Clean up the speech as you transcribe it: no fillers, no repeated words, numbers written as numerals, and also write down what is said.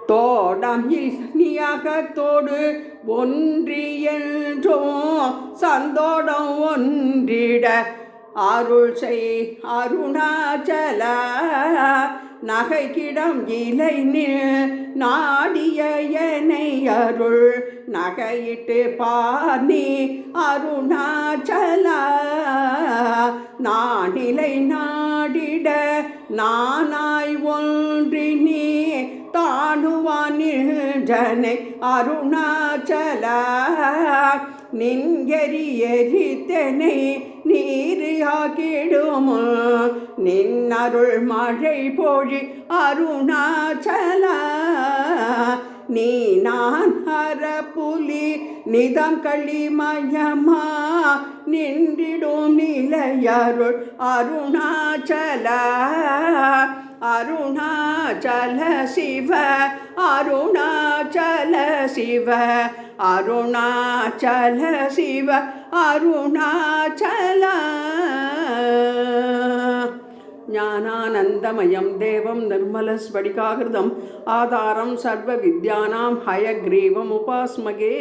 தோடம் நீயகத்தோடு ஒன்றியன்றோ சந்தோடம் ஒன்றிட அருள் செய் அருணாச்சல நகைக்கிடம் இலை நில் நாடிய எனை அருள் நகையிட்டு பாணி அருணாச்சல நானிலை நாடிட நானாய் ஒன்றினி தானுவானின்றனை அருணாச்சல நின்கெரியரித்தனை நீரியாகிடும் நின்னருள் மழை பொழி அருணாச்சல நீ நான் ஹரப்புலி நிதம் களிமயமா நின்றிடும் நிலையருள் அருணாச்சல அருணாச்சல சிவ அருணாச்சல சிவ அருணாச்சல சிவ அருணாச்சல ஞானானந்தமயம் தேவம் நிர்மலஸ்படிகாகிருதம் ஆதாரம் சர்வ வித்யானாம் ஹயக்ரீவம் உபாஸ்மகே.